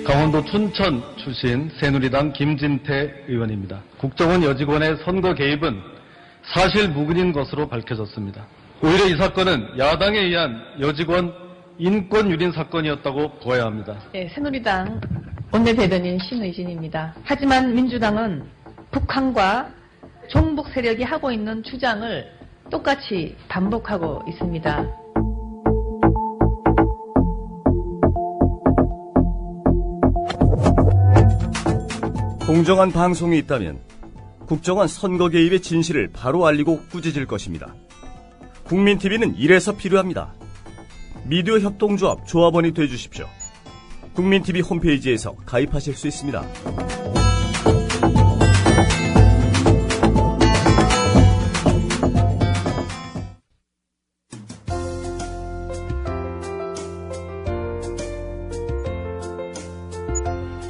강원도 춘천 출신 새누리당 김진태 의원입니다. 국정원 여직원의 선거 개입은 사실 무근인 것으로 밝혀졌습니다. 오히려 이 사건은 야당에 의한 여직원 인권 유린 사건이었다고 보아야 합니다. 네, 새누리당 원내대변인 신의진입니다. 하지만 민주당은 북한과 종북 세력이 하고 있는 주장을 똑같이 반복하고 있습니다. 공정한 방송이 있다면 국정원 선거 개입의 진실을 바로 알리고 꾸짖을 것입니다. 국민TV는 이래서 필요합니다. 미디어 협동조합 조합원이 되어주십시오. 국민TV 홈페이지에서 가입하실 수 있습니다.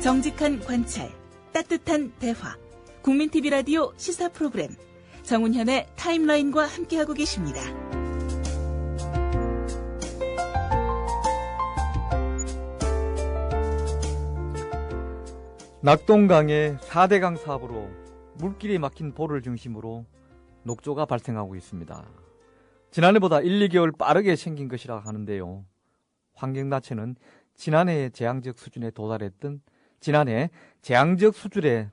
정직한 관찰, 따뜻한 대화, 국민TV 라디오 시사 프로그램 정운현의 타임라인과 함께하고 계십니다. 낙동강의 4대강 사업으로 물길이 막힌 보를 중심으로 녹조가 발생하고 있습니다. 지난해보다 1, 2개월 빠르게 생긴 것이라 하는데요. 환경단체는 지난해 재앙적 수준에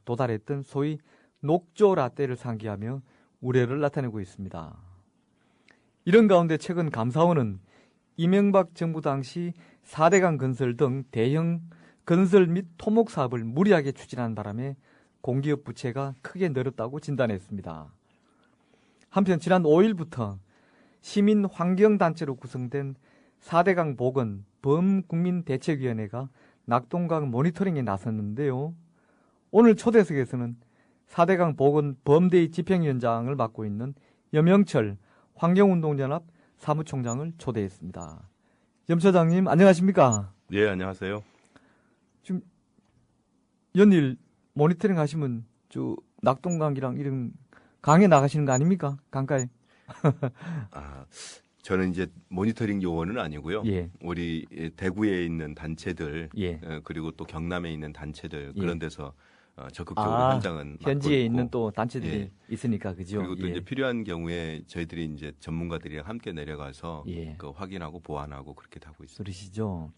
도달했던 소위 녹조 라떼를 상기하며 우려를 나타내고 있습니다. 이런 가운데 최근 감사원은 이명박 정부 당시 4대강 건설 등 대형 건설 및 토목 사업을 무리하게 추진한 바람에 공기업 부채가 크게 늘었다고 진단했습니다. 한편 지난 5일부터 시민 환경단체로 구성된 4대강 보건 범국민대책위원회가 낙동강 모니터링에 나섰는데요. 오늘 초대석에서는 4대강 보건 범대위 집행위원장을 맡고 있는 염영철 환경운동연합 사무총장을 초대했습니다. 염 처장님 안녕하십니까? 예, 안녕하세요. 지금 연일 모니터링 하시면 저 낙동강이랑 이런 강에 나가시는 거 아닙니까? 강가에. 저는 이제 모니터링 요원은 아니고요. 예. 우리 대구에 있는 단체들, 예. 그리고 또 경남에 있는 단체들 예. 그런 데서 적극적으로 현장은 현지에 맡고 있는 있고, 또 단체들이 예. 있으니까 그죠? 그리고 또 예. 이제 필요한 경우에 저희들이 이제 전문가들이랑 함께 내려가서 예. 그 확인하고 보완하고 그렇게 하고 있습니다. 그러시죠.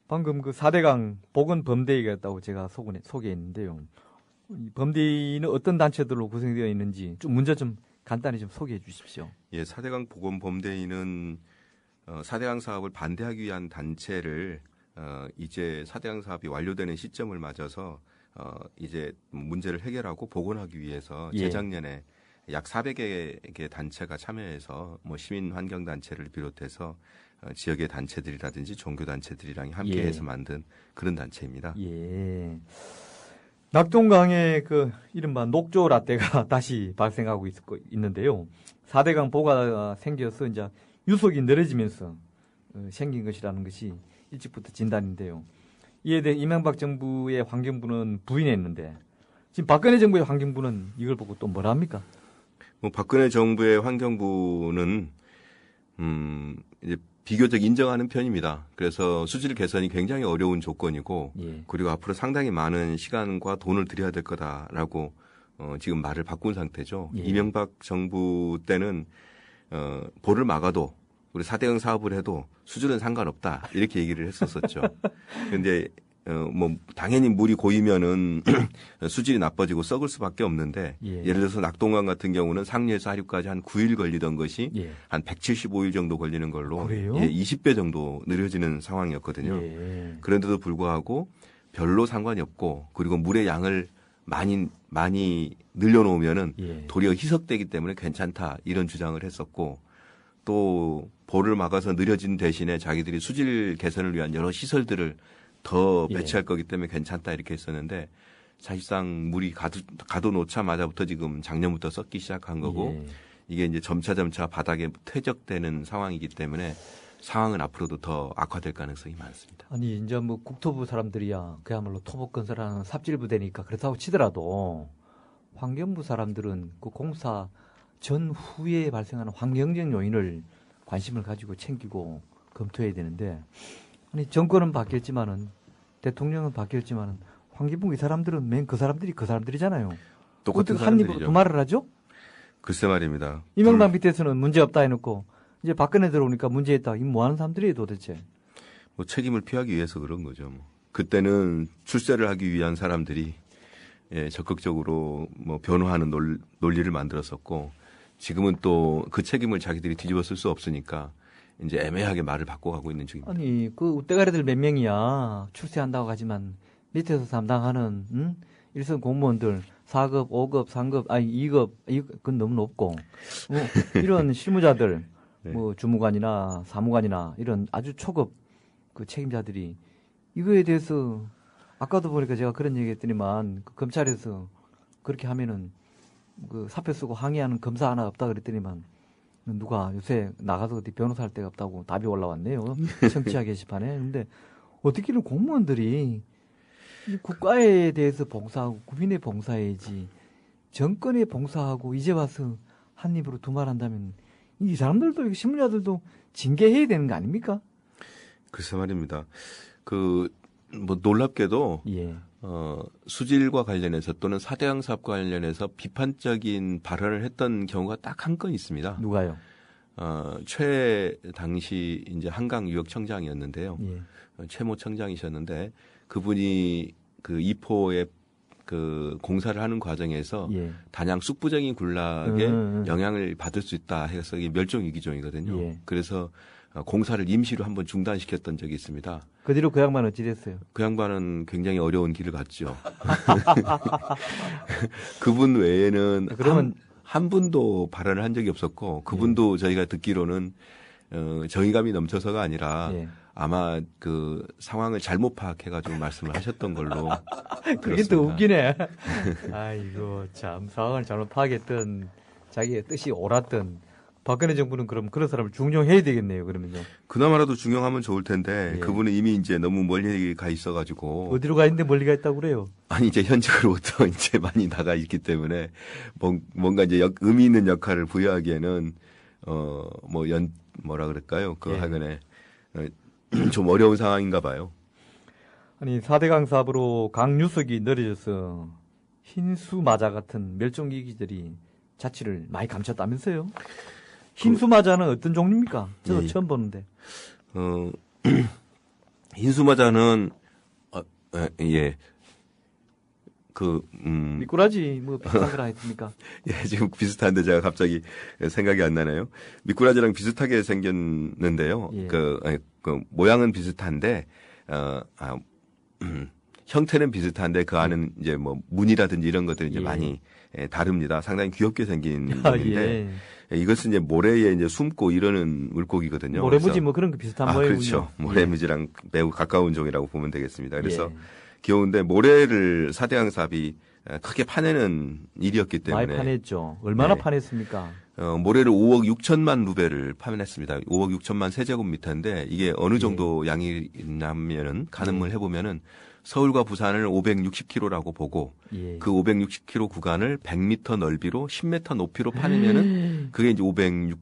방금 그 4대강 보건 범대위가 있다고 제가 소개했는데요. 이 범대위는 어떤 단체들로 구성되어 있는지 좀 먼저 좀 간단히 좀 소개해 주십시오. 예, 4대강 보건범대위는 4대강 사업을 반대하기 위한 단체를 이제 4대강 사업이 완료되는 시점을 맞아서 이제 문제를 해결하고 복원하기 위해서 예. 재작년에 약 400개 단체가 참여해서 뭐 시민 환경 단체를 비롯해서 지역의 단체들이라든지 종교 단체들이랑 함께해서 예. 만든 그런 단체입니다. 예. 낙동강에 그 이른바 녹조 라떼가 다시 발생하고 있는데요. 4대강 보가 생겨서 이제 유속이 늘어지면서 생긴 것이라는 것이 일찍부터 진단인데요. 이에 대해 이명박 정부의 환경부는 부인했는데 지금 박근혜 정부의 환경부는 이걸 보고 또 뭐라 합니까? 뭐 박근혜 정부의 환경부는 이제 비교적 인정하는 편입니다. 그래서 수질 개선이 굉장히 어려운 조건이고 예. 그리고 앞으로 상당히 많은 시간과 돈을 들여야 될 거다라고 지금 말을 바꾼 상태죠. 예. 이명박 정부 때는 보를 막아도 우리 4대강 사업을 해도 수질은 상관없다 이렇게 얘기를 했었었죠. 그런데 뭐 당연히 물이 고이면은 수질이 나빠지고 썩을 수밖에 없는데 예. 예를 들어서 낙동강 같은 경우는 상류에서 하류까지 한 9일 걸리던 것이 예. 한 175일 정도 걸리는 걸로 그래요? 예, 20배 정도 느려지는 상황이었거든요. 예. 그런데도 불구하고 별로 상관이 없고 그리고 물의 양을 많이 늘려놓으면은 예. 도리어 희석되기 때문에 괜찮다 이런 주장을 했었고 또 보를 막아서 느려진 대신에 자기들이 수질 개선을 위한 여러 시설들을 더 배치할 거기 때문에 괜찮다 이렇게 했었는데 사실상 물이 가둬놓자마자부터 지금 작년부터 썩기 시작한 거고 예. 이게 이제 점차 바닥에 퇴적되는 상황이기 때문에 상황은 앞으로도 더 악화될 가능성이 많습니다. 아니 이제 뭐 국토부 사람들이야 그야말로 토목 건설하는 삽질부대니까 그렇다고 치더라도 환경부 사람들은 그 공사 전후에 발생하는 환경적 요인을 관심을 가지고 챙기고 검토해야 되는데 아니 정권은 바뀌었지만은 대통령은 바뀌었지만 황기붕 이 사람들은 맨 그 사람들이잖아요. 똑같은 어떻게 한 입으로 사람들이죠. 두 말을 하죠? 글쎄 말입니다. 이명박 밑에서는 문제 없다 해놓고 이제 박근혜 들어오니까 문제 있다. 이 뭐 하는 사람들이에요 도대체? 뭐 책임을 피하기 위해서 그런 거죠. 뭐. 그때는 출세를 하기 위한 사람들이 적극적으로 뭐 변호하는 논리를 만들었었고 지금은 또 그 책임을 자기들이 뒤집어 쓸 수 없으니까 이제 애매하게 말을 바꿔가고 있는 중입니다. 아니 그 우대가리들 몇 명이야 출세한다고 하지만 밑에서 담당하는 일선 공무원들 4급, 5급, 3급, 아니 2급, 그건 너무 높고 이런 실무자들 네. 뭐 주무관이나 사무관이나 이런 아주 초급 그 책임자들이 이거에 대해서 아까도 보니까 제가 그런 얘기했더니만 그 검찰에서 그렇게 하면은 그 사표 쓰고 항의하는 검사 하나 없다 그랬더니만 누가 요새 나가서 어디 변호사 할 데가 없다고 답이 올라왔네요. 청취자 게시판에. 근데 어떻게든 공무원들이 이 국가에 대해서 봉사하고 국민에 봉사해야지 정권에 봉사하고 이제 와서 한 입으로 두 말 한다면 이 사람들도 신문자들도 징계해야 되는 거 아닙니까? 글쎄 말입니다. 뭐 놀랍게도 예. 수질과 관련해서 또는 사대강 사업과 관련해서 비판적인 발언을 했던 경우가 딱 한 건 있습니다. 누가요? 최 당시 이제 한강유역청장이었는데요. 예. 최모 청장이셨는데 그분이 그 이포에 그 공사를 하는 과정에서 예. 단양 쑥부정이 군락에 영향을 받을 수 있다 해서 이게 멸종위기종이거든요. 예. 그래서 공사를 임시로 한번 중단시켰던 적이 있습니다. 그 뒤로 그 양반 어찌 됐어요? 그 양반은 굉장히 어려운 길을 갔죠. 그분 외에는 그러면 한 분도 발언을 한 적이 없었고 그분도 저희가 듣기로는 정의감이 넘쳐서가 아니라 예. 아마 그 상황을 잘못 파악해가지고 말씀을 하셨던 걸로 그게 들었습니다. 또 웃기네. 아이고 참 상황을 잘못 파악했던 자기의 뜻이 옳았던 박근혜 정부는 그럼 그런 사람을 중용해야 되겠네요. 그러면요. 그나마라도 중용하면 좋을 텐데 예. 그분은 이미 이제 너무 멀리 가 있어가지고 어디로 가 있는데 멀리 가 있다고 그래요? 아니 이제 현직으로부터 이제 많이 나가 있기 때문에 뭔가 이제 의미 있는 역할을 부여하기에는 뭐라 그럴까요? 그 예. 하여간에 좀 어려운 상황인가 봐요. 아니 4대강 사업으로 강유석이 늘어져서 흰수마자 같은 멸종위기들이 자취를 많이 감췄다면서요? 흰수마자는 어떤 종류입니까? 저도 예. 처음 보는데. 흰수마자는 예. 미꾸라지 뭐 비슷한 거라 했습니까? 예, 지금 비슷한데 제가 갑자기 생각이 안 나네요. 미꾸라지랑 비슷하게 생겼는데요. 예. 그 모양은 비슷한데 형태는 비슷한데 그 안은 이제 뭐 무늬라든지 이런 것들이 이제 예. 많이 다릅니다. 상당히 귀엽게 생긴 아, 건데 예. 이것은 이제 모래에 이제 숨고 이러는 물고기거든요. 모래무지 그래서 뭐 그런 거 비슷한 모양이군요. 그렇죠. 모래무지랑 매우 가까운 종이라고 보면 되겠습니다. 그래서 예. 귀여운데 모래를 사대강 사업이 크게 파내는 일이었기 때문에 많이 파냈죠. 얼마나 네. 파냈습니까? 모래를 5억 6천만 루베를 파냈습니다. 5억 6천만 세제곱미터인데 이게 어느 정도 양이냐면은 가늠을 해보면은 서울과 부산을 560km라고 보고 예. 그 560km 구간을 100m 넓이로 10m 높이로 파내면은 그게 이제 5억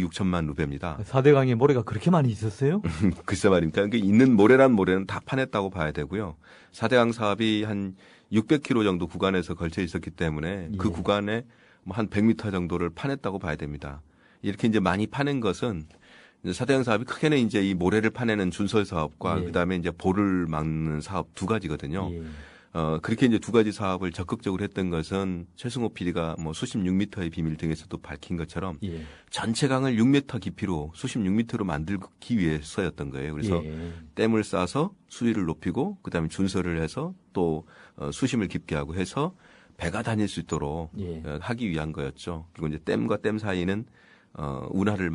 6천만 루베입니다. 4대강에 모래가 그렇게 많이 있었어요? 글쎄 말입니다. 그러니까 있는 모래란 모래는 다 파냈다고 봐야 되고요. 4대강 사업이 한 600km 정도 구간에서 걸쳐 있었기 때문에 그 예. 구간에 뭐 한 100m 정도를 파냈다고 봐야 됩니다. 이렇게 이제 많이 파낸 것은 4대강 사업이 크게는 이제 이 모래를 파내는 준설 사업과 예. 그다음에 이제 볼을 막는 사업 두 가지거든요. 예. 그렇게 이제 두 가지 사업을 적극적으로 했던 것은 최승호 PD가 뭐 수십 6m의 비밀 등에서도 밝힌 것처럼 예. 전체 강을 6m 깊이로 수십 6m로 만들기 위해서였던 거예요. 그래서 예. 댐을 쌓아서 수위를 높이고 그다음에 준설을 해서 또 수심을 깊게 하고 해서 배가 다닐 수 있도록 예. 하기 위한 거였죠. 그리고 이제 댐과 댐 사이는 운하를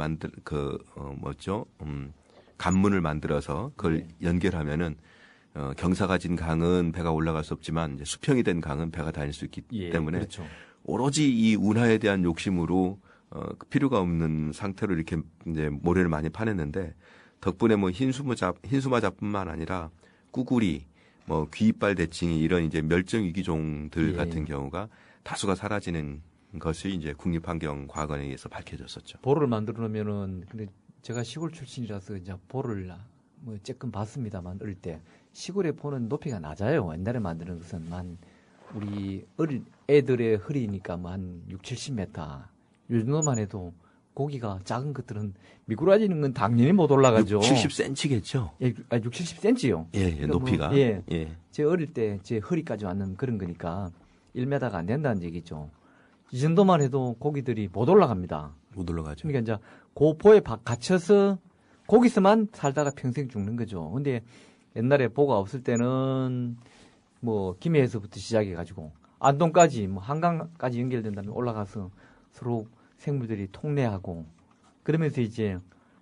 관문을 만들어서 그걸 연결하면은 경사가 진 강은 배가 올라갈 수 없지만 이제 수평이 된 강은 배가 다닐 수 있기 예. 때문에 그렇죠. 오로지 이 운하에 대한 욕심으로 필요가 없는 상태로 이렇게 이제 모래를 많이 파냈는데 덕분에 뭐 흰수마자뿐만 아니라 꾸구리, 뭐 귀이빨 대칭이 이런 이제 멸종 위기종들 예. 같은 경우가 다수가 사라지는 것이 이제 국립환경과학원에 의해서 밝혀졌었죠. 볼을 만들어 놓으면은 근데 제가 시골 출신이라서 이제 볼을 뭐 조금 봤습니다만 어릴 때 시골에 보는 높이가 낮아요. 옛날에 만드는 것은 한 우리 어린 애들의 허리니까 뭐 한 6, 70m. 요 정도만 해도 고기가 작은 것들은 미꾸라지는 건 당연히 못 올라가죠. 6, 70cm겠죠? 예, 6, 70cm요. 예, 높이가. 예. 예. 제 어릴 때 제 허리까지 왔는 그런 거니까 1m가 안 된다는 얘기죠. 이 정도만 해도 고기들이 못 올라갑니다. 못 올라가죠. 그러니까 이제 고포에 갇혀서 거기서만 살다가 평생 죽는 거죠. 근데 옛날에 보가 없을 때는 뭐 김해에서부터 시작해가지고 안동까지 뭐 한강까지 연결된다면 올라가서 서로 생물들이 통내하고 그러면서 이제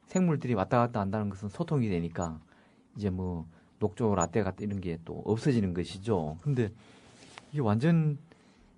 생물들이 왔다 갔다 한다는 것은 소통이 되니까 이제 뭐 녹조 라떼 같은 이런 게 또 없어지는 것이죠. 근데 이게 완전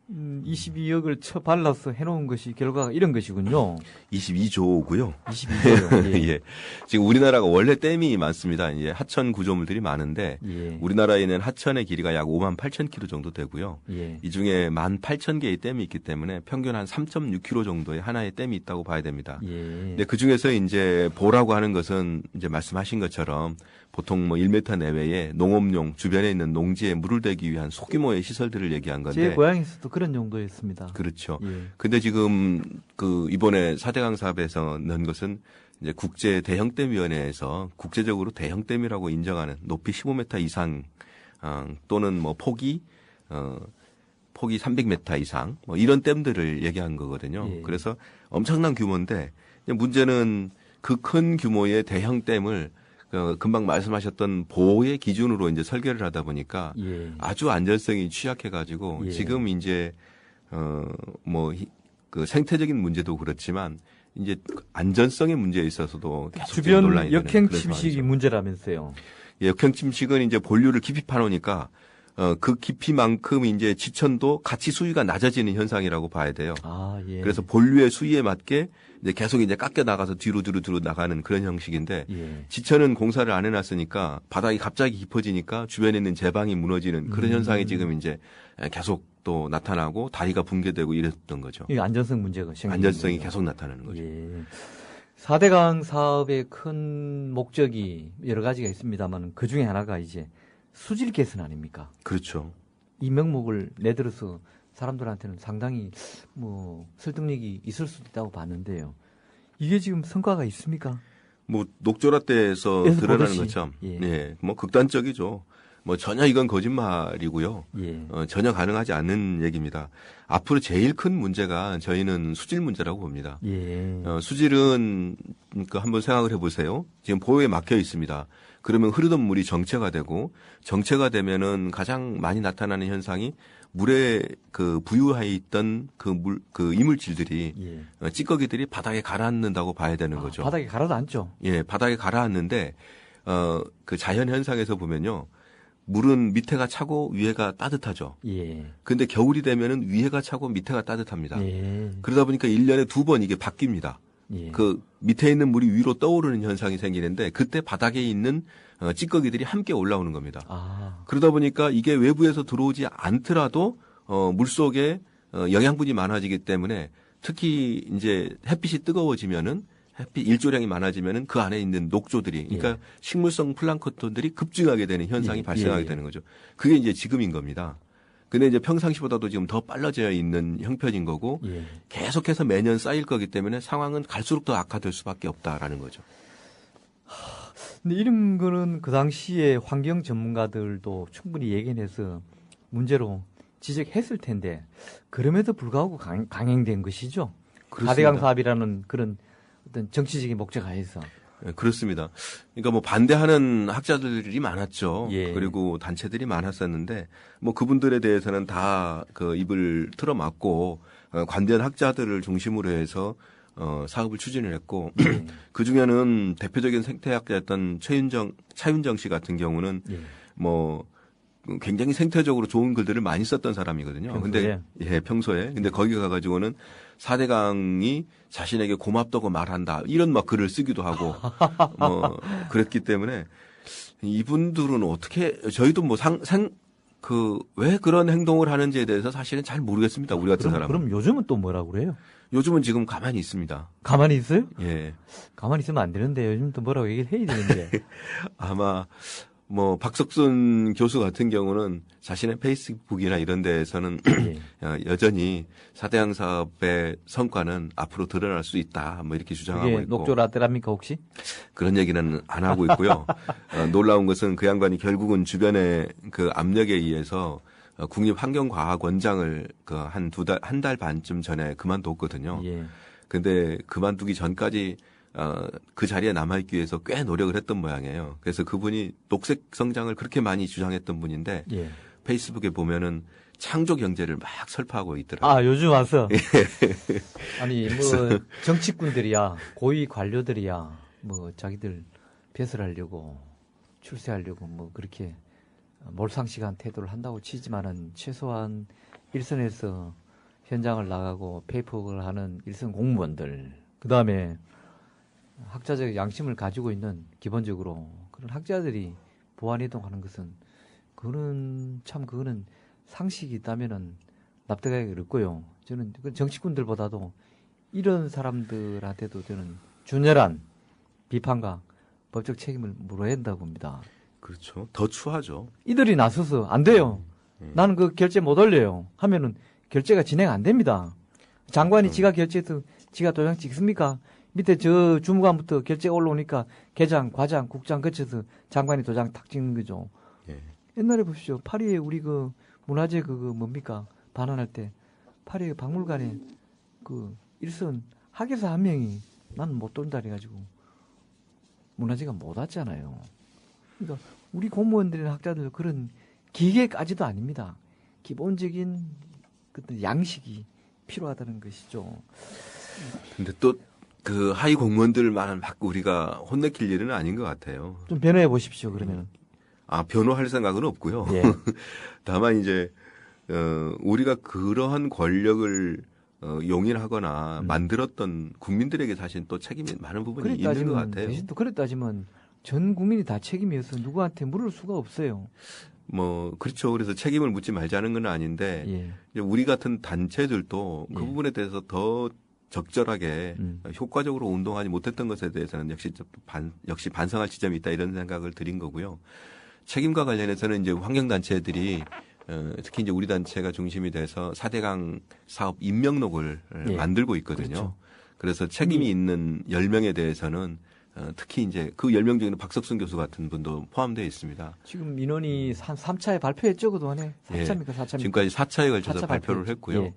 22억을 쳐발라서 해놓은 것이 결과가 이런 것이군요. 22조고요. 22조요. 예. 예. 지금 우리나라가 원래 댐이 많습니다. 이제 하천 구조물들이 많은데 예. 우리나라에는 하천의 길이가 약 5만 8천 킬로 정도 되고요. 예. 이 중에 1만 8천 개의 댐이 있기 때문에 평균 한 3.6 킬로 정도의 하나의 댐이 있다고 봐야 됩니다. 예. 근데 그 중에서 이제 보라고 하는 것은 이제 말씀하신 것처럼 보통 뭐 1m 내외의 농업용 주변에 있는 농지에 물을 대기 위한 소규모의 시설들을 얘기한 건데. 제 고향에서도 그런 정도였습니다. 그렇죠. 예. 근데 지금 그 이번에 4대강 사업에서 넣은 것은 이제 국제 대형댐 위원회에서 국제적으로 대형댐이라고 인정하는 높이 15m 이상 또는 뭐 폭이 300m 이상 뭐 이런 댐들을 얘기한 거거든요. 예. 그래서 엄청난 규모인데 문제는 그 큰 규모의 대형 댐을 금방 말씀하셨던 보호의 기준으로 이제 설계를 하다 보니까 예. 아주 안전성이 취약해가지고 예. 지금 이제 그 생태적인 문제도 그렇지만 이제 안전성의 문제에 있어서도 계속 주변 논란이 되는 역행 그런 침식이 상황이죠. 문제라면서요. 예, 역행 침식은 이제 본류를 깊이 파놓으니까 그 깊이만큼 이제 지천도 같이 수위가 낮아지는 현상이라고 봐야 돼요. 아, 예. 그래서 본류의 수위에 맞게 이제 계속 이제 깎여 나가서 뒤로 나가는 그런 형식인데 예. 지천은 공사를 안 해놨으니까 바닥이 갑자기 깊어지니까 주변에 있는 제방이 무너지는 그런 현상이 지금 이제 계속 또 나타나고 다리가 붕괴되고 이랬던 거죠. 이게 안전성 문제가 안전성이 계속 나타나는 거죠. 예. 4대강 사업의 큰 목적이 여러 가지가 있습니다만 그 중에 하나가 이제 수질 개선 아닙니까? 그렇죠. 이 명목을 내들어서 사람들한테는 상당히 뭐 설득력이 있을 수도 있다고 봤는데요. 이게 지금 성과가 있습니까? 뭐 녹조라떼에서 에서 드러나는 보듯이. 것처럼 예. 예, 뭐 극단적이죠. 뭐 전혀 이건 거짓말이고요. 예. 전혀 가능하지 않는 얘기입니다. 앞으로 제일 큰 문제가 저희는 수질 문제라고 봅니다. 예. 수질은 그러니까 한번 생각을 해보세요. 지금 보호에 막혀 있습니다. 그러면 흐르던 물이 정체가 되고 정체가 되면은 가장 많이 나타나는 현상이 물에 그 부유하에 있던 그 이물질들이 예. 찌꺼기들이 바닥에 가라앉는다고 봐야 되는 거죠. 바닥에 가라앉죠. 예, 바닥에 가라앉는데 그 자연 현상에서 보면요. 물은 밑에가 차고 위에가 따뜻하죠. 예. 근데 겨울이 되면은 위에가 차고 밑에가 따뜻합니다. 예. 그러다 보니까 1년에 2번 이게 바뀝니다. 예. 그 밑에 있는 물이 위로 떠오르는 현상이 생기는데 그때 바닥에 있는 찌꺼기들이 함께 올라오는 겁니다. 아. 그러다 보니까 이게 외부에서 들어오지 않더라도 물속에 영양분이 많아지기 때문에 특히 이제 햇빛이 뜨거워지면은 햇빛 일조량이 많아지면은 그 안에 있는 녹조들이 그러니까 예. 식물성 플랑크톤들이 급증하게 되는 현상이 예. 발생하게 예. 되는 거죠. 그게 이제 지금인 겁니다. 근데 이제 평상시보다도 지금 더 빨라져 있는 형편인 거고 예. 계속해서 매년 쌓일 거기 때문에 상황은 갈수록 더 악화될 수밖에 없다라는 거죠. 근데 이런 거는 그 당시에 환경 전문가들도 충분히 예견해서 문제로 지적했을 텐데 그럼에도 불구하고 강행된 것이죠. 그렇습니다. 4대강 사업이라는 그런 어떤 정치적인 목적 하에서. 네, 그렇습니다. 그러니까 뭐 반대하는 학자들이 많았죠. 예. 그리고 단체들이 많았었는데 뭐 그분들에 대해서는 다 그 입을 틀어막고 관대한 학자들을 중심으로 해서 사업을 추진을 했고 그 중에는 대표적인 생태학자였던 차윤정 씨 같은 경우는 예. 뭐 굉장히 생태적으로 좋은 글들을 많이 썼던 사람이거든요. 평소에? 근데 예, 평소에. 근데 거기 가가지고는 4대강이 자신에게 고맙다고 말한다. 이런 막 글을 쓰기도 하고 뭐 그랬기 때문에 이분들은 어떻게 저희도 뭐 왜 그런 행동을 하는지에 대해서 사실은 잘 모르겠습니다. 우리 같은 사람은. 그럼 요즘은 또 뭐라고 그래요? 요즘은 지금 가만히 있습니다. 가만히 있어요? 예. 가만히 있으면 안 되는데 요즘 또 뭐라고 얘기를 해야 되는데. 아마 박석순 교수 같은 경우는 자신의 페이스북이나 이런 데에서는 예. 여전히 4대강 사업의 성과는 앞으로 드러날 수 있다. 이렇게 주장하고 그게 있고. 녹조 라떼랍니까 혹시? 그런 얘기는 안 하고 있고요. 놀라운 것은 그 양반이 결국은 주변의 그 압력에 의해서 국립환경과학원장을 한 달 반쯤 전에 그만뒀거든요. 예. 근데 그만두기 전까지 그 자리에 남아있기 위해서 꽤 노력을 했던 모양이에요. 그래서 그분이 녹색 성장을 그렇게 많이 주장했던 분인데 예. 페이스북에 보면은 창조 경제를 막 설파하고 있더라고요. 아, 요즘 와서. 예. 아니, 정치꾼들이야, 고위 관료들이야, 자기들 배설하려고, 출세하려고, 그렇게 몰상식한 태도를 한다고 치지만은, 최소한 일선에서 현장을 나가고 페이퍼를 하는 일선 공무원들, 그 다음에 학자적 양심을 가지고 있는 기본적으로 그런 학자들이 보안이동하는 것은, 그거는 상식이 있다면은 납득하기 어렵고요. 저는 정치꾼들보다도 이런 사람들한테도 저는 준열한 비판과 법적 책임을 물어야 된다고 봅니다. 그렇죠. 더 추하죠. 이들이 나서서 안 돼요. 나는 그 결제 못 올려요. 하면은 결제가 진행 안 됩니다. 장관이 지가 결제해서 지가 도장 찍습니까? 밑에 저 주무관부터 결제가 올라오니까 계장, 과장, 국장 거쳐서 장관이 도장 탁 찍는 거죠. 예. 옛날에 보십시오. 파리에 우리 문화재 뭡니까? 반환할 때 파리 박물관에 일선 학예사 한 명이 나는 못 돈다 그래가지고 문화재가 못 왔잖아요. 그러니까 우리 공무원들이나 학자들 그런 기계까지도 아닙니다. 기본적인 양식이 필요하다는 것이죠. 근데 또 그 하위 공무원들만 막 우리가 혼내킬 일은 아닌 것 같아요. 좀 변호해 보십시오. 그러면은. 변호할 생각은 없고요. 예. 다만 이제 우리가 그러한 권력을 용인하거나 만들었던 국민들에게 사실 또 책임이 많은 부분이 있는 것 같아요. 또 그래 따지면 전 국민이 다 책임이어서 누구한테 물을 수가 없어요. 그렇죠. 그래서 책임을 묻지 말자는 건 아닌데 예. 이제 우리 같은 단체들도 그 예. 부분에 대해서 더 적절하게 효과적으로 운동하지 못했던 것에 대해서는 역시 반성할 지점이 있다 이런 생각을 드린 거고요. 책임과 관련해서는 이제 환경단체들이 특히 이제 우리 단체가 중심이 돼서 4대강 사업 임명록을 예. 만들고 있거든요. 그렇죠. 그래서 책임이 있는 10명에 대해서는 특히 이제 그 10명 중에는 박석순 교수 같은 분도 포함되어 있습니다. 지금 인원이 한 3차에 발표했죠, 그동안에? 4차입니까, 4차입니까? 지금까지 4차에 걸쳐서 4차 발표를 했고요. 예.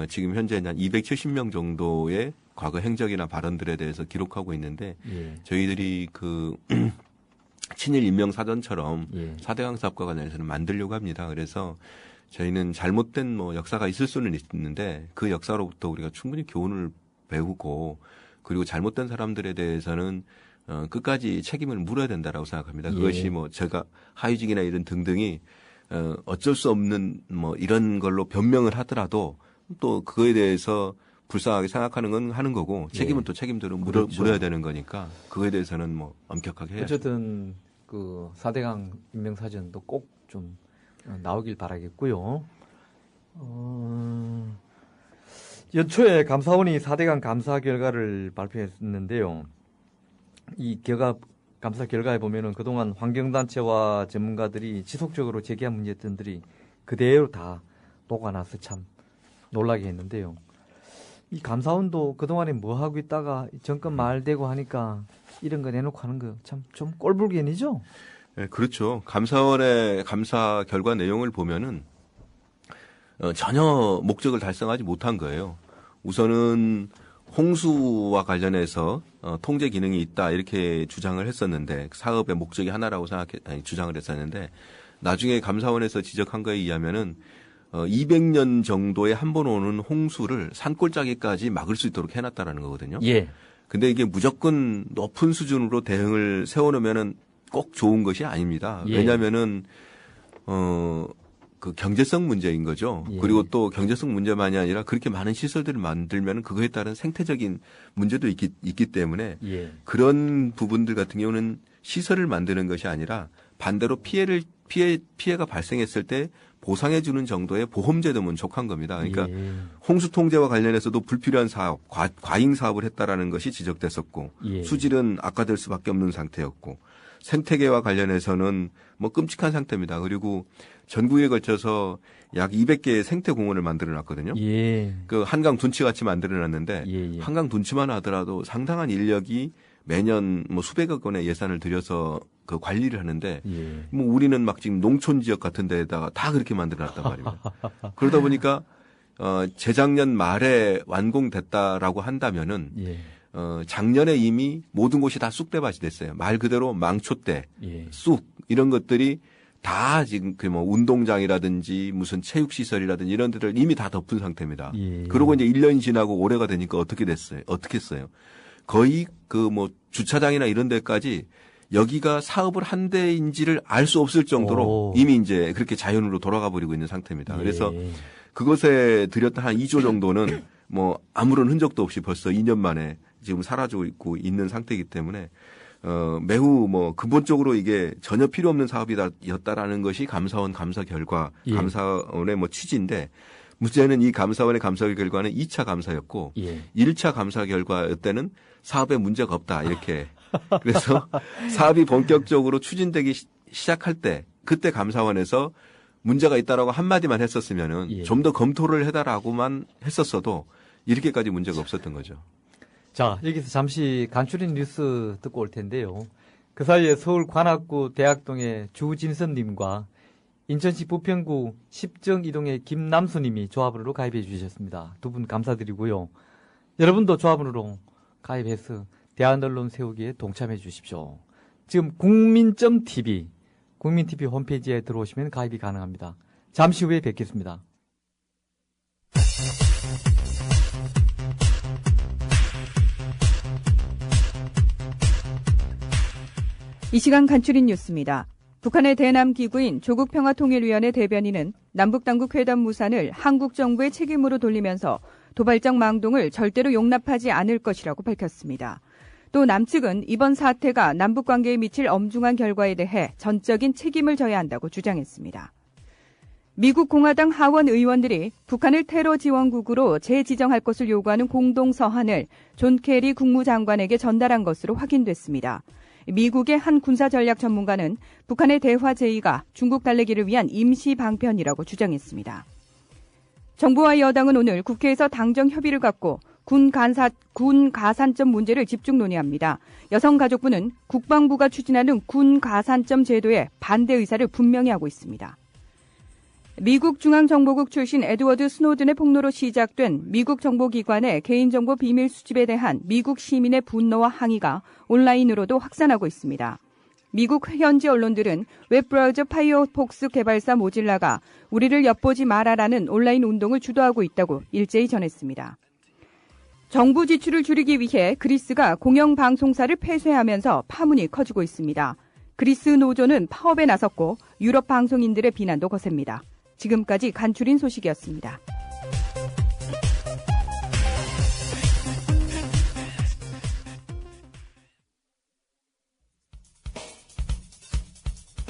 지금 현재 한 270명 정도의 과거 행적이나 발언들에 대해서 기록하고 있는데 예. 저희들이 친일 임명 사전처럼 예. 4대강 사업과 관련해서는 만들려고 합니다. 그래서 저희는 잘못된 역사가 있을 수는 있는데 그 역사로부터 우리가 충분히 교훈을 배우고 그리고 잘못된 사람들에 대해서는 끝까지 책임을 물어야 된다라고 생각합니다. 예. 그것이 제가 하위직이나 이런 등등이 어쩔 수 없는 이런 걸로 변명을 하더라도 또 그거에 대해서 불쌍하게 생각하는 건 하는 거고 책임은 예. 또 책임대로 그렇죠. 물어야 되는 거니까 그거에 대해서는 엄격하게 해야죠. 어쨌든 4대강 임명사전도 꼭 좀 나오길 바라겠고요. 연초에 감사원이 4대강 감사 결과를 발표했는데요. 이 감사 결과에 보면은 그동안 환경단체와 전문가들이 지속적으로 제기한 문제점들이 그대로 다 녹아나서 참 놀라게 했는데요. 이 감사원도 그동안에 뭐 하고 있다가 정권 말되고 하니까 이런 거 내놓고 하는 거 참 좀 꼴불견이죠? 네, 그렇죠. 감사원의 감사 결과 내용을 보면은 전혀 목적을 달성하지 못한 거예요. 우선은 홍수와 관련해서 통제 기능이 있다 이렇게 주장을 했었는데 사업의 목적이 하나라고 주장을 했었는데 나중에 감사원에서 지적한 거에 의하면은 200년 정도에 한 번 오는 홍수를 산골짜기까지 막을 수 있도록 해놨다라는 거거든요. 예. 근데 이게 무조건 높은 수준으로 대응을 세워놓으면은 꼭 좋은 것이 아닙니다. 예. 왜냐하면은 그 경제성 문제인 거죠. 예. 그리고 또 경제성 문제만이 아니라 그렇게 많은 시설들을 만들면 그거에 따른 생태적인 문제도 있기 때문에 예. 그런 부분들 같은 경우는 시설을 만드는 것이 아니라 반대로 피해를 피해가 발생했을 때 보상해 주는 정도의 보험제도면 족한 겁니다. 그러니까 예. 홍수 통제와 관련해서도 불필요한 사업, 과잉 사업을 했다라는 것이 지적됐었고 예. 수질은 악화될 수밖에 없는 상태였고 생태계와 관련해서는 뭐 끔찍한 상태입니다. 그리고 전국에 걸쳐서 약 200개의 생태공원을 만들어놨거든요. 예. 그 한강 둔치 같이 만들어놨는데 예, 예. 한강 둔치만 하더라도 상당한 인력이 매년 뭐 수백억 원의 예산을 들여서 그 관리를 하는데 예. 뭐 우리는 막 지금 농촌 지역 같은 데다가 다 그렇게 만들어놨단 말입니다. 그러다 보니까 재작년 말에 완공됐다라고 한다면은 예. 작년에 이미 모든 곳이 다 쑥대밭이 됐어요. 말 그대로 망초대, 예. 쑥 이런 것들이 다 지금 그 뭐 운동장이라든지 무슨 체육시설이라든지 이런 데를 이미 다 덮은 상태입니다. 예. 그러고 이제 1년이 지나고 올해가 되니까 어떻게 됐어요? 어떻게 했어요? 거의 그 뭐 주차장이나 이런 데까지 여기가 사업을 한 데인지를 알 수 없을 정도로 오. 이미 이제 그렇게 자연으로 돌아가 버리고 있는 상태입니다. 그래서 예. 그것에 들였던 한 2조 정도는 뭐 아무런 흔적도 없이 벌써 2년 만에 지금 사라지고 있는 상태이기 때문에 매우 뭐 근본적으로 이게 전혀 필요 없는 사업이었다라는 것이 감사원 감사 결과, 예. 감사원의 뭐 취지인데 문제는 이 감사원의 감사 결과는 2차 감사였고 예. 1차 감사 결과 때는 사업에 문제가 없다 이렇게 그래서 사업이 본격적으로 추진되기 시작할 때 그때 감사원에서 문제가 있다라고 한마디만 했었으면은 예. 좀 더 검토를 해달라고만 했었어도 이렇게까지 문제가 없었던 거죠. 자, 여기서 잠시 간추린 뉴스 듣고 올 텐데요. 그 사이에 서울 관악구 대학동의 주진선님과 인천시 부평구 십정 이동의 김남수님이 조합원으로 가입해 주셨습니다. 두 분 감사드리고요. 여러분도 조합원으로 가입해서 대한언론 세우기에 동참해 주십시오. 지금 국민.tv 홈페이지에 들어오시면 가입이 가능합니다. 잠시 후에 뵙겠습니다. 이 시간 간추린 뉴스입니다. 북한의 대남 기구인 조국평화통일위원회 대변인은 남북당국 회담 무산을 한국 정부의 책임으로 돌리면서 도발적 망동을 절대로 용납하지 않을 것이라고 밝혔습니다. 또 남측은 이번 사태가 남북관계에 미칠 엄중한 결과에 대해 전적인 책임을 져야 한다고 주장했습니다. 미국 공화당 하원 의원들이 북한을 테러 지원국으로 재지정할 것을 요구하는 공동서한을 존 케리 국무장관에게 전달한 것으로 확인됐습니다. 미국의 한 군사전략 전문가는 북한의 대화 제의가 중국 달래기를 위한 임시 방편이라고 주장했습니다. 정부와 여당은 오늘 국회에서 당정 협의를 갖고 군 가산점 문제를 집중 논의합니다. 여성가족부는 국방부가 추진하는 군 가산점 제도에 반대 의사를 분명히 하고 있습니다. 미국 중앙정보국 출신 에드워드 스노든의 폭로로 시작된 미국 정보기관의 개인정보 비밀 수집에 대한 미국 시민의 분노와 항의가 온라인으로도 확산하고 있습니다. 미국 현지 언론들은 웹브라우저 파이어폭스 개발사 모질라가 우리를 엿보지 마라라는 온라인 운동을 주도하고 있다고 일제히 전했습니다. 정부 지출을 줄이기 위해 그리스가 공영방송사를 폐쇄하면서 파문이 커지고 있습니다. 그리스 노조는 파업에 나섰고 유럽 방송인들의 비난도 거셉니다. 지금까지 간추린 소식이었습니다.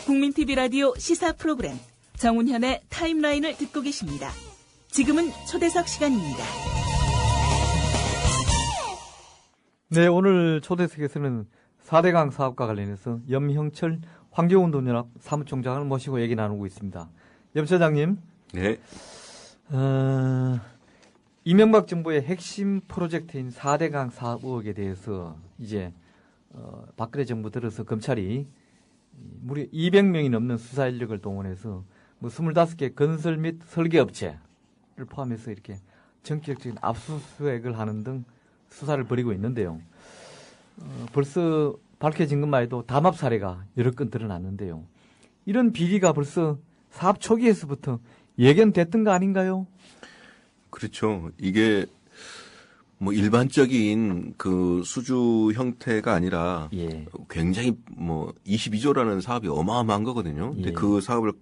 국민TV 라디오 시사 프로그램 정운현의 타임라인을 듣고 계십니다. 지금은 초대석 시간입니다. 네, 오늘 초대석에서는 4대강 사업과 관련해서 염형철 환경운동연합 사무총장을 모시고 얘기 나누고 있습니다. 염 처장님. 네. 이명박 정부의 핵심 프로젝트인 4대강 사업 의혹에 대해서 이제 박근혜 정부 들어서 검찰이 무려 200명이 넘는 수사 인력을 동원해서 뭐 25개 건설 및 설계 업체를 포함해서 이렇게 전격적인 압수수색을 하는 등 수사를 벌이고 있는데요. 벌써 밝혀진 것만 해도 담합 사례가 여러 건 드러났는데요. 이런 비리가 벌써 사업 초기에서부터 예견됐던 거 아닌가요? 그렇죠. 이게 뭐 일반적인 그 수주 형태가 아니라 예. 굉장히 뭐 22조라는 사업이 어마어마한 거거든요. 근데 예. 그 사업을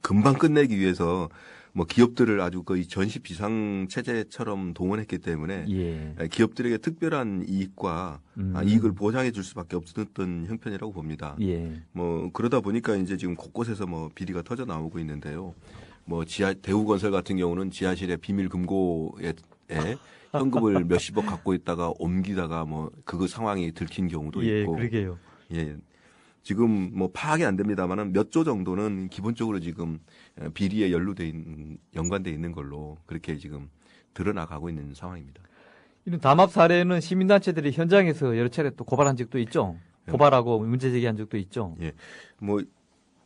금방 끝내기 위해서 뭐 기업들을 아주 거의 전시 비상 체제처럼 동원했기 때문에 예. 기업들에게 특별한 이익과 이익을 보장해 줄 수밖에 없었던 형편이라고 봅니다. 예. 뭐 그러다 보니까 이제 지금 곳곳에서 뭐 비리가 터져 나오고 있는데요. 뭐 대우건설 같은 경우는 지하실에 비밀 금고에 현금을 몇십억 갖고 있다가 옮기다가 뭐 그 상황이 들킨 경우도 예, 있고. 그러게요. 예. 지금 뭐 파악이 안 됩니다만은 몇 조 정도는 기본적으로 지금 비리에 연관돼 있는 걸로 그렇게 지금 드러나가고 있는 상황입니다. 이런 담합 사례는 시민단체들이 현장에서 여러 차례 또 고발한 적도 있죠. 고발하고 문제 제기한 적도 있죠. 예. 뭐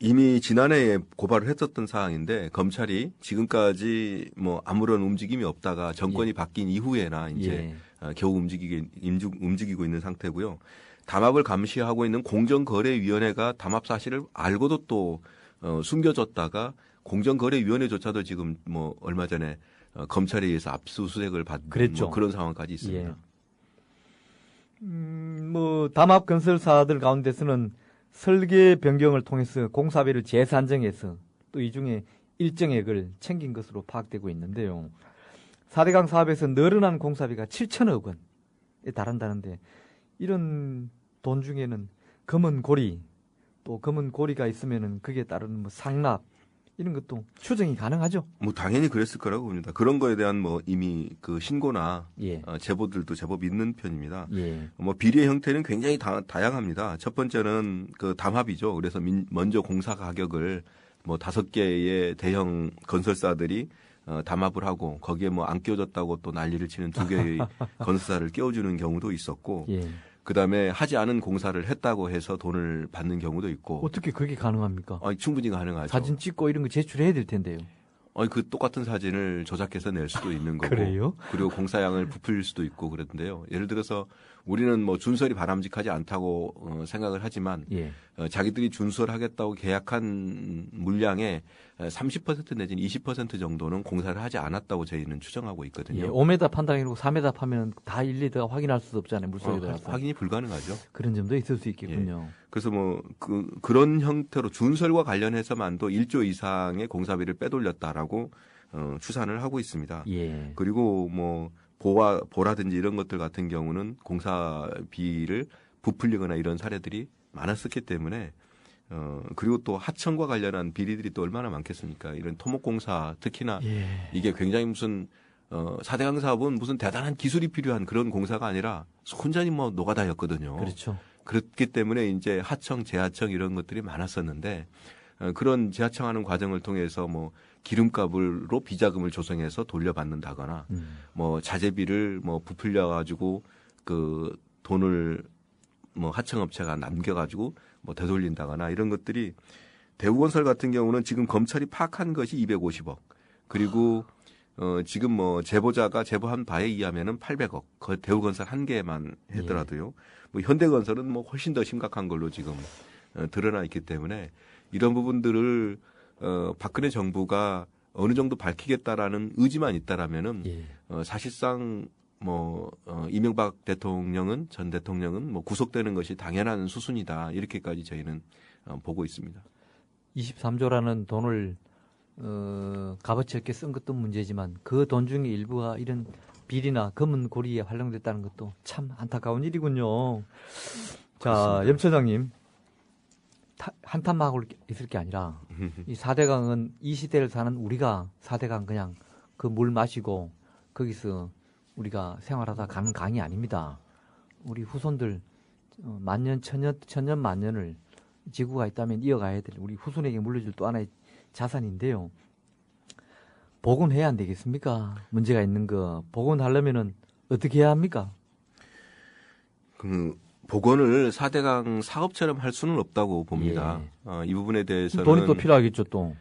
이미 지난해에 고발을 했었던 사항인데 검찰이 지금까지 뭐 아무런 움직임이 없다가 정권이 바뀐 이후에나 이제 겨우 움직이고 있는 상태고요. 담합을 감시하고 있는 공정거래위원회가 담합 사실을 알고도 또 숨겨줬다가 공정거래위원회조차도 지금 뭐 얼마 전에 검찰에 의해서 압수수색을 받는 뭐 그런 상황까지 있습니다. 예. 뭐 담합 건설사들 가운데서는 설계 변경을 통해서 공사비를 재산정해서 또 이 중에 일정액을 챙긴 것으로 파악되고 있는데요. 4대강 사업에서 늘어난 공사비가 7천억 원에 달한다는데 이런 돈 중에는 검은 고리, 또 검은 고리가 있으면은 그게 따르는 뭐 상납 이런 것도 추정이 가능하죠. 뭐 당연히 그랬을 거라고 봅니다. 그런 거에 대한 뭐 이미 그 신고나 제보들도 제법 있는 편입니다. 예. 뭐 비리의 형태는 굉장히 다양합니다. 첫 번째는 그 담합이죠. 그래서 먼저 공사 가격을 뭐 5개의 대형 건설사들이 담합을 하고 거기에 뭐 안 끼워졌다고 또 난리를 치는 2개의 건설사를 끼워주는 경우도 있었고 예. 그다음에 하지 않은 공사를 했다고 해서 돈을 받는 경우도 있고 어떻게 그렇게 가능합니까? 충분히 가능하죠. 사진 찍고 이런 거 제출해야 될 텐데요. 그 똑같은 사진을 조작해서 낼 수도 있는 거고 그래요? 그리고 공사량을 부풀릴 수도 있고 그런데요. 예를 들어서 우리는 뭐 준설이 바람직하지 않다고 생각을 하지만 자기들이 준설하겠다고 계약한 물량의 30% 내지는 20% 정도는 공사를 하지 않았다고 저희는 추정하고 있거든요. 예, 5m 판당이고 4m 파면 다 일일이 다 확인할 수도 없잖아요. 물속에 들어가서. 확인이 불가능하죠. 그런 점도 있을 수 있겠군요. 그래서 뭐 그런 형태로 준설과 관련해서만도 1조 이상의 공사비를 빼돌렸다라고 추산을 하고 있습니다. 예. 그리고 뭐 보라든지 이런 것들 같은 경우는 공사비를 부풀리거나 이런 사례들이 많았었기 때문에 그리고 또 하청과 관련한 비리들이 또 얼마나 많겠습니까? 이런 토목공사 특히나 이게 굉장히 무슨 4대강 사업은 무슨 대단한 기술이 필요한 그런 공사가 아니라 손전이 뭐 노가다였거든요. 그렇죠. 그렇기 때문에 이제 하청, 재하청 이런 것들이 많았었는데 그런 재하청하는 과정을 통해서 뭐 기름값으로 비자금을 조성해서 돌려받는다거나 뭐 자재비를 뭐 부풀려 가지고 그 돈을 뭐 하청업체가 남겨가지고 뭐 되돌린다거나 이런 것들이 대우건설 같은 경우는 지금 검찰이 파악한 것이 250억 그리고 지금 뭐 제보자가 제보한 바에 의하면은 800억 그 대우건설 한 개만 하더라도요. 뭐 현대건설은 뭐 훨씬 더 심각한 걸로 지금 드러나 있기 때문에 이런 부분들을 박근혜 정부가 어느 정도 밝히겠다라는 의지만 있다라면은 사실상 뭐 이명박 대통령은 전 대통령은 뭐 구속되는 것이 당연한 수순이다 이렇게까지 저희는 보고 있습니다. 23조라는 돈을 값어치 없게 쓴 것도 문제지만 그 돈 중에 일부가 이런 비리나 검은 고리에 활용됐다는 것도 참 안타까운 일이군요. 자, 염 처장님. 한탄막을 있을 게 아니라 이 4대강은 이 시대를 사는 우리가 4대강 그냥 그 물 마시고 거기서 우리가 생활하다 가는 강이 아닙니다. 우리 후손들 만년, 천년, 만년을 지구가 있다면 이어가야 될 우리 후손에게 물려줄 또 하나의 자산인데요. 복원해야 안 되겠습니까? 문제가 있는 거 복원하려면은 어떻게 해야 합니까? 복원을 4대강 사업처럼 할 수는 없다고 봅니다. 이 부분에 대해서는 돈이 또 필요하겠죠, 또.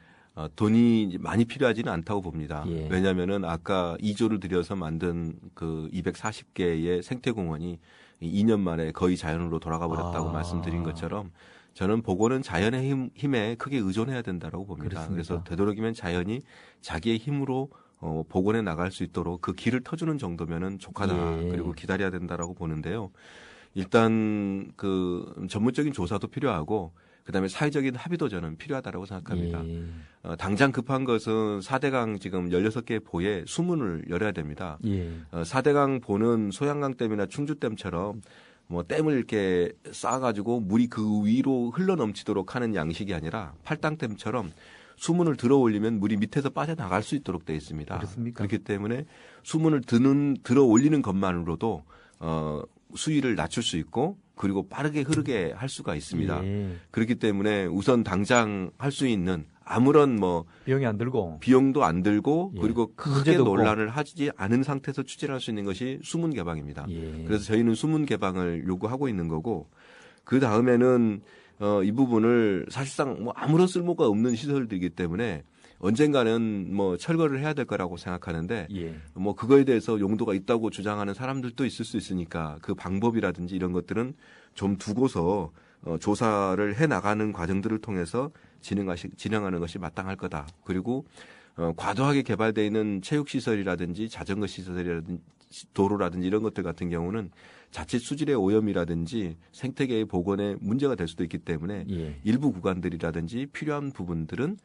돈이 많이 필요하지는 않다고 봅니다. 왜냐하면은 아까 2조를 들여서 만든 그 240개의 생태공원이 2년 만에 거의 자연으로 돌아가 버렸다고 말씀드린 것처럼 저는 복원은 자연의 힘에 크게 의존해야 된다고 봅니다. 그렇습니까? 그래서 되도록이면 자연이 자기의 힘으로 복원해 나갈 수 있도록 그 길을 터주는 정도면은 족하다. 그리고 기다려야 된다라고 보는데요. 일단 그 전문적인 조사도 필요하고 그다음에 사회적인 합의도 저는 필요하다고 생각합니다. 예. 당장 급한 것은 4대강 지금 16개 보에 수문을 열어야 됩니다. 예. 4대강 보는 소양강댐이나 충주댐처럼 뭐 댐을 이렇게 쌓아가지고 물이 그 위로 흘러 넘치도록 하는 양식이 아니라 팔당댐처럼 수문을 들어 올리면 물이 밑에서 빠져나갈 수 있도록 되어 있습니다. 그렇습니까? 그렇기 때문에 수문을 들어 올리는 것만으로도 수위를 낮출 수 있고 그리고 빠르게 흐르게 할 수가 있습니다. 예. 그렇기 때문에 우선 당장 할 수 있는 아무런 뭐 비용이 안 들고. 비용도 안 들고 예. 그리고 크게 문제도 없고. 논란을 하지 않은 상태에서 추진할 수 있는 것이 수문 개방입니다. 예. 그래서 저희는 수문 개방을 요구하고 있는 거고 그 다음에는 이 부분을 사실상 뭐 아무런 쓸모가 없는 시설들이기 때문에 언젠가는 뭐 철거를 해야 될 거라고 생각하는데 예. 뭐 그거에 대해서 용도가 있다고 주장하는 사람들도 있을 수 있으니까 그 방법이라든지 이런 것들은 좀 두고서 조사를 해 나가는 과정들을 통해서 진행하는 것이 마땅할 거다. 그리고 과도하게 개발되어 있는 체육시설이라든지 자전거 시설이라든지 도로라든지 이런 것들 같은 경우는 자칫 수질의 오염이라든지 생태계의 복원에 문제가 될 수도 있기 때문에 예. 일부 구간들이라든지 필요한 부분들은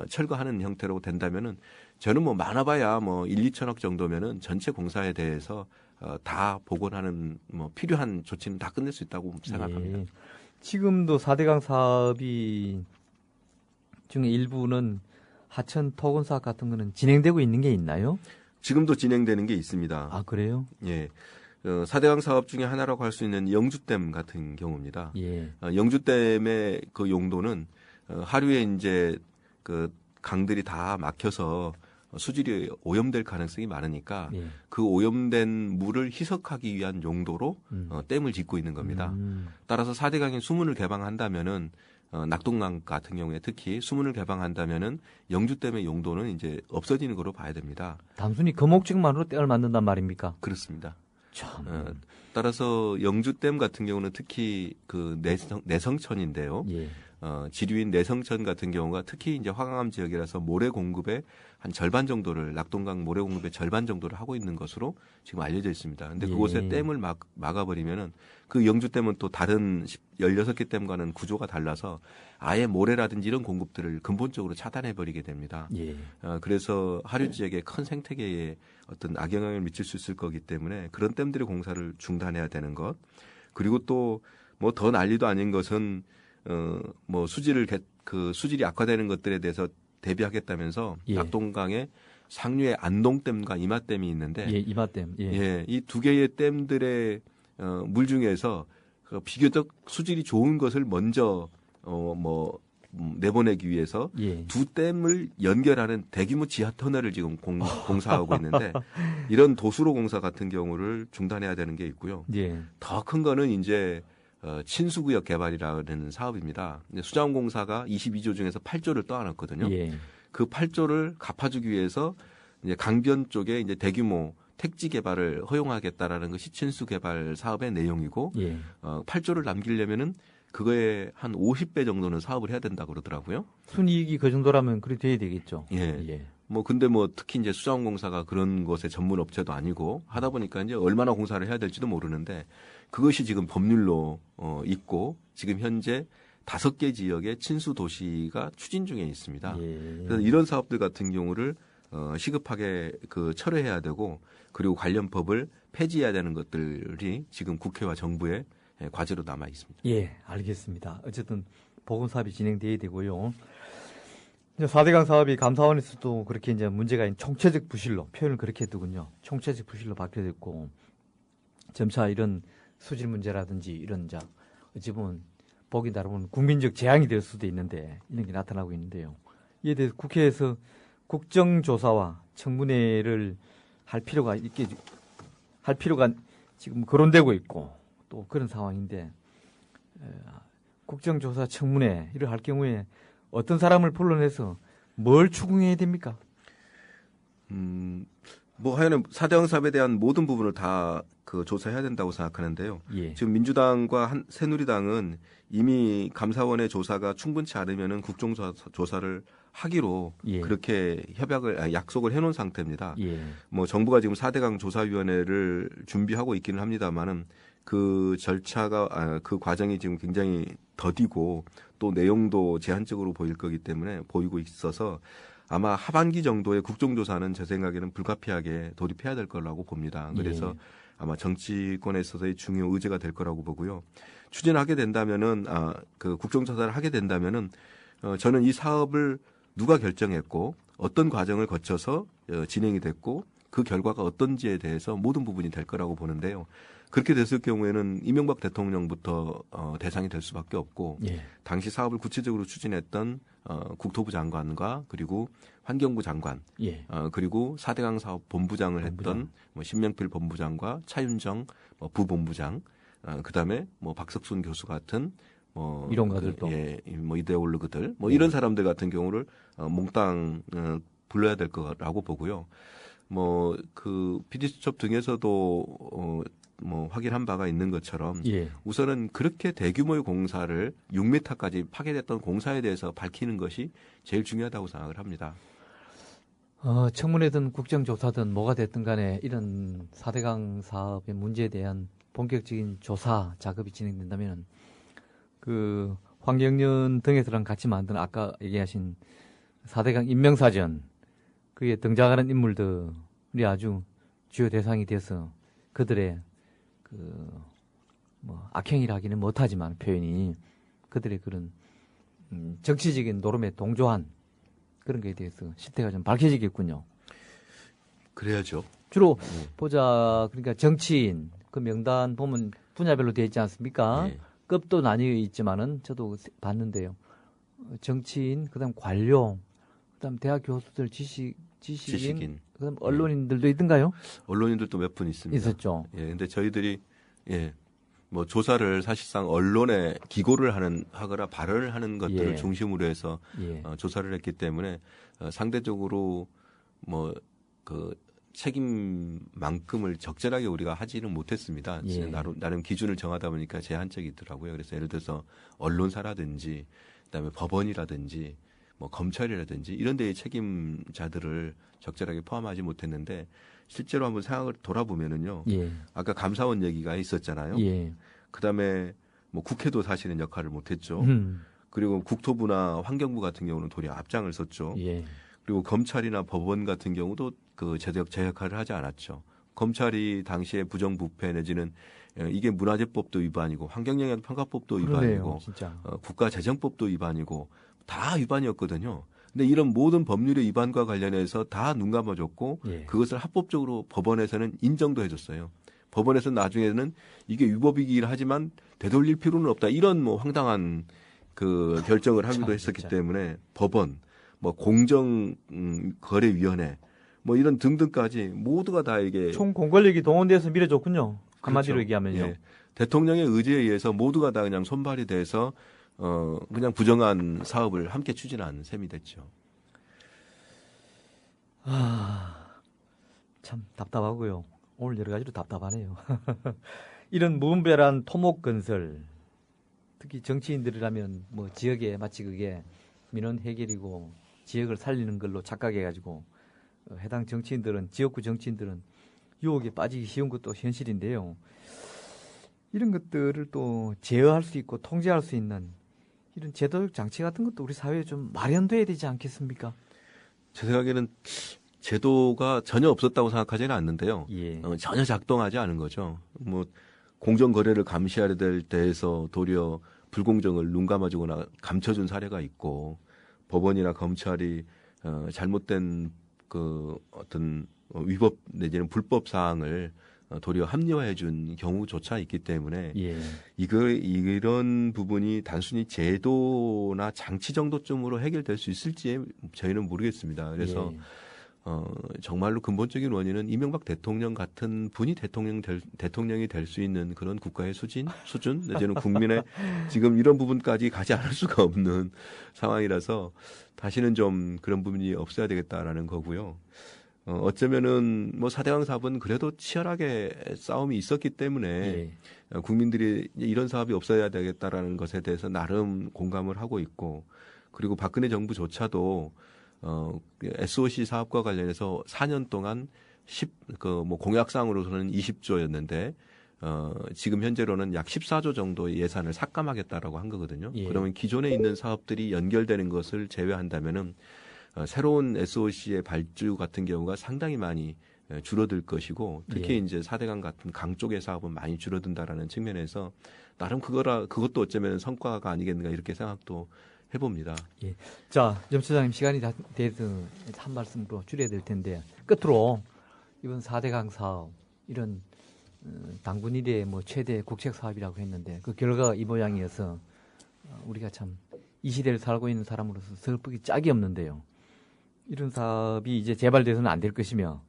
철거하는 형태로 된다면은 저는 뭐 많아봐야 뭐 1, 2천억 정도면은 전체 공사에 대해서 다 복원하는 뭐 필요한 조치는 다 끝낼 수 있다고 생각합니다. 예. 지금도 4대강 사업이 중에 일부는 하천 토건 사업 같은 거는 진행되고 있는 게 있나요? 지금도 진행되는 게 있습니다. 아, 그래요? 예. 4대강 사업 중에 하나라고 할 수 있는 영주댐 같은 경우입니다. 예. 영주댐의 그 용도는 하류에 이제 그 강들이 다 막혀서 수질이 오염될 가능성이 많으니까 예. 그 오염된 물을 희석하기 위한 용도로 댐을 짓고 있는 겁니다. 따라서 4대강에 수문을 개방한다면은 낙동강 같은 경우에 특히 수문을 개방한다면은 영주댐의 용도는 이제 없어지는 거로 봐야 됩니다. 단순히 그 목적만으로 댐을 만든단 말입니까? 그렇습니다. 참. 따라서 영주댐 같은 경우는 특히 그 내성천인데요. 예. 지류인 내성천 같은 경우가 특히 이제 화강암 지역이라서 모래 공급의 한 절반 정도를 낙동강 모래 공급의 절반 정도를 하고 있는 것으로 지금 알려져 있습니다. 근데 그곳에 예. 댐을 막아버리면은 그 영주댐은 또 다른 16개 댐과는 구조가 달라서 아예 모래라든지 이런 공급들을 근본적으로 차단해버리게 됩니다. 예. 그래서 하류 지역에 큰 생태계에 어떤 악영향을 미칠 수 있을 거기 때문에 그런 댐들의 공사를 중단해야 되는 것. 그리고 또 뭐 더 난리도 아닌 것은 뭐 수질이 악화되는 것들에 대해서 대비하겠다면서 예. 낙동강에 상류에 안동댐과 이마댐이 있는데 예, 이마댐. 예. 예, 이 두 개의 댐들의 물 중에서 비교적 수질이 좋은 것을 먼저 내보내기 위해서 예. 두 댐을 연결하는 대규모 지하 터널을 지금 공사하고 있는데 이런 도수로 공사 같은 경우를 중단해야 되는 게 있고요. 예. 더 큰 거는 이제 친수구역 개발이라는 사업입니다. 수자원공사가 22조 중에서 8조를 떠안았거든요. 예. 그 8조를 갚아주기 위해서 이제 강변 쪽에 이제 대규모 택지 개발을 허용하겠다라는 것이 친수 개발 사업의 내용이고 예. 8조를 남기려면은 그거에 한 50배 정도는 사업을 해야 된다고 그러더라고요. 순이익이 그 정도라면 그래 돼야 되겠죠. 예. 예. 근데 특히 이제 수자원공사가 그런 것의 전문 업체도 아니고 하다 보니까 이제 얼마나 공사를 해야 될지도 모르는데 그것이 지금 법률로 있고 지금 현재 5개 지역의 친수 도시가 추진 중에 있습니다. 예. 그래서 이런 사업들 같은 경우를 시급하게 철회해야 되고 그리고 관련 법을 폐지해야 되는 것들이 지금 국회와 정부의 과제로 남아 있습니다. 예, 알겠습니다. 어쨌든 보건 사업이 진행돼야 되고요. 이제 4대강 사업이 감사원에서도 그렇게 이제 문제가 있는 총체적 부실로 표현을 그렇게 했더군요. 총체적 부실로 밝혀졌고 점차 이런 수질 문제라든지 이런 어찌 보면 보기 나름은 국민적 재앙이 될 수도 있는데 이런 게 나타나고 있는데요. 이에 대해서 국회에서 국정조사와 청문회를 할 필요가 지금 거론되고 있고 또 그런 상황인데 국정조사 청문회 이를 할 경우에 어떤 사람을 불러내서 뭘 추궁해야 됩니까? 하여는 4대강 사업에 대한 모든 부분을 다 조사해야 된다고 생각하는데요. 예. 지금 민주당과 새누리당은 이미 감사원의 조사가 충분치 않으면은 국정조사를 하기로 예. 그렇게 약속을 해놓은 상태입니다. 예. 정부가 지금 4대강 조사위원회를 준비하고 있기는 합니다만은 그 절차가 그 과정이 지금 굉장히 더디고 또 내용도 제한적으로 보이고 있어서 아마 하반기 정도의 국정조사는 제 생각에는 불가피하게 돌입해야 될 거라고 봅니다. 그래서 아마 정치권에 있어서의 중요 의제가 될 거라고 보고요. 추진하게 된다면은 그 국정조사를 하게 된다면은 저는 이 사업을 누가 결정했고 어떤 과정을 거쳐서 진행이 됐고 그 결과가 어떤지에 대해서 모든 부분이 될 거라고 보는데요. 그렇게 됐을 경우에는 이명박 대통령부터 대상이 될 수밖에 없고 당시 사업을 구체적으로 추진했던 국토부 장관과 그리고 환경부 장관 그리고 4대강 사업 본부장을 했던 뭐 신명필 본부장과 차윤정 부본부장 그다음에 뭐 박석순 교수 같은 이론가들도 뭐 이데올로그들 이런 사람들 같은 경우를 몽땅 불러야 될 거라고 보고요. 뭐 그 PD수첩 등에서도 확인한 바가 있는 것처럼 우선은 그렇게 대규모의 공사를 6m까지 파괴됐던 공사에 대해서 밝히는 것이 제일 중요하다고 생각을 합니다. 청문회든 국정조사든 뭐가 됐든 간에 이런 4대강 사업의 문제에 대한 본격적인 조사 작업이 진행된다면 그 황경련 등에서랑 같이 만든 아까 얘기하신 4대강 인명사전 그에 등장하는 인물들이 아주 주요 대상이 돼서 그들의 악행이라 하기는 못하지만 표현이 그들의 그런 정치적인 노름에 동조한 그런 거에 대해서 실태가 좀 밝혀지겠군요. 그래야죠. 주로 보자 그러니까 정치인 그 명단 보면 분야별로 되어 있지 않습니까? 급도 나뉘어 있지만은 저도 봤는데요. 정치인, 그다음 관료, 그다음 대학 교수들, 지식인, 그다음 언론인들도 있던가요? 언론인들도 몇 분 있습니다. 있었죠. 근데 저희들이 뭐 조사를 사실상 언론에 기고를 하거나 발언을 하는 것들을 중심으로 해서 조사를 했기 때문에 상대적으로 뭐 그 책임만큼을 적절하게 우리가 하지는 못했습니다. 나름 기준을 정하다 보니까 제한적이 있더라고요. 그래서 예를 들어서 언론사라든지 그다음에 법원이라든지 뭐 검찰이라든지 이런 데의 책임자들을 적절하게 포함하지 못했는데 실제로 한번 생각을 돌아보면은요. 아까 감사원 얘기가 있었잖아요. 그다음에 뭐 국회도 사실은 역할을 못했죠. 그리고 국토부나 환경부 같은 경우는 도리어 앞장을 섰죠. 그리고 검찰이나 법원 같은 경우도 그 제 역할을 하지 않았죠. 검찰이 당시에 부정부패 내지는 이게 문화재법도 위반이고 환경영향평가법도 위반이고 국가재정법도 위반이고 다 위반이었거든요. 근데 이런 모든 법률의 위반과 관련해서 다 눈 감아줬고 그것을 합법적으로 법원에서는 인정도 해줬어요. 법원에서 나중에는 이게 위법이긴 하지만 되돌릴 필요는 없다. 이런 뭐 황당한 그 결정을 하기도 했었기 때문에 법원, 뭐 공정거래위원회 뭐 이런 등등까지 모두가 다 이게 총 공권력이 동원돼서 밀어줬군요. 한마디로 얘기하면요. 대통령의 의지에 의해서 모두가 다 그냥 손발이 돼서 그냥 부정한 사업을 함께 추진한 셈이 됐죠. 참 답답하고요. 오늘 여러 가지로 답답하네요. 이런 무분별한 토목 건설, 특히 정치인들이라면 뭐 지역에 마치 그게 민원 해결이고 지역을 살리는 걸로 착각해가지고 해당 정치인들은 지역구 정치인들은 유혹에 빠지기 쉬운 것도 현실인데요. 이런 것들을 또 제어할 수 있고 통제할 수 있는 이런 제도적 장치 같은 것도 우리 사회에 좀 마련돼야 되지 않겠습니까? 제 생각에는 제도가 전혀 없었다고 생각하지는 않는데요. 전혀 작동하지 않은 거죠. 뭐 공정거래를 감시해야 될 때에서 도리어 불공정을 눈 감아주거나 감춰준 사례가 있고 법원이나 검찰이 잘못된 그 어떤 위법 내지는 불법 사항을 도리어 합리화해준 경우조차 있기 때문에 이런 부분이 단순히 제도나 장치 정도쯤으로 해결될 수 있을지 저희는 모르겠습니다. 그래서 정말로 근본적인 원인은 이명박 대통령 같은 분이 대통령이 될 수 있는 그런 국가의 수준 내지는 국민의 지금 이런 부분까지 가지 않을 수가 없는 상황이라서 다시는 좀 그런 부분이 없어야 되겠다라는 거고요. 어쩌면은 뭐 4대강 사업은 그래도 치열하게 싸움이 있었기 때문에 국민들이 이런 사업이 없어야 되겠다라는 것에 대해서 나름 공감을 하고 있고 그리고 박근혜 정부조차도 SOC 사업과 관련해서 4년 동안 공약상으로서는 20조였는데 지금 현재로는 약 14조 정도의 예산을 삭감하겠다라고 한 거거든요. 예. 그러면 기존에 있는 사업들이 연결되는 것을 제외한다면은 새로운 SOC의 발주 같은 경우가 상당히 많이 줄어들 것이고 특히 예. 이제 4대강 같은 강 쪽의 사업은 많이 줄어든다라는 측면에서 나름 그것도 어쩌면 성과가 아니겠는가 이렇게 생각도 해봅니다. 예. 자, 점 차장님 시간이 다 돼서 한 말씀으로 줄여야 될 텐데 끝으로 이번 4대강 사업 이런 당군 이래 뭐 최대 국책 사업이라고 했는데 그 결과가 이 모양이어서 우리가 참 이 시대를 살고 있는 사람으로서 슬프기 짝이 없는데요. 이런 사업이 이제 재발돼서는 안 될 것이며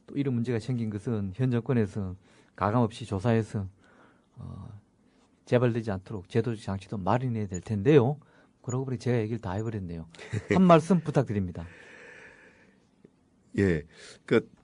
또 이런 문제가 생긴 것은 현 정권에서 가감없이 조사해서 재발되지 않도록 제도적 장치도 마련해야 될 텐데요. 그러고 보니 제가 얘기를 다 해버렸네요. 한 말씀 부탁드립니다. 예.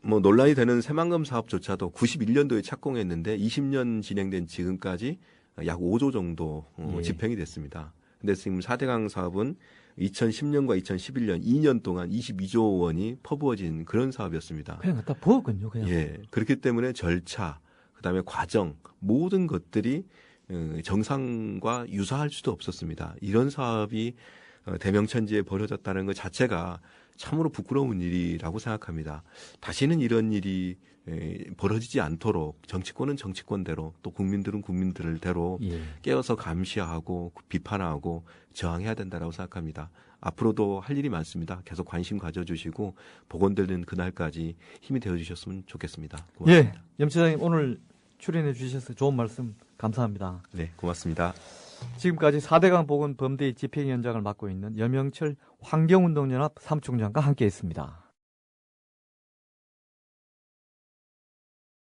뭐 논란이 되는 새만금 사업조차도 91년도에 착공했는데 20년 진행된 지금까지 약 5조 정도 예. 집행이 됐습니다. 근데 지금 4대강 사업은 2010년과 2011년 2년 동안 22조 원이 퍼부어진 그런 사업이었습니다. 그냥 갖다 부었군요. 그냥. 예. 그렇기 때문에 절차, 그다음에 과정 모든 것들이 정상과 유사할 수도 없었습니다. 이런 사업이 대명천지에 벌어졌다는 것 자체가 참으로 부끄러운 일이라고 생각합니다. 다시는 이런 일이 벌어지지 않도록 정치권은 정치권대로 또 국민들은 국민들대로 예. 깨어서 감시하고 비판하고 저항해야 된다고 생각합니다. 앞으로도 할 일이 많습니다. 계속 관심 가져주시고 복원되는 그날까지 힘이 되어주셨으면 좋겠습니다. 고맙습니다. 예. 염 차장님 오늘 출연해 주셔서 좋은 말씀 감사합니다. 네, 고맙습니다. 지금까지 4대강 복원 범죄 집행 현장을 맡고 있는 염영철 환경운동연합 사무총장과 함께했습니다.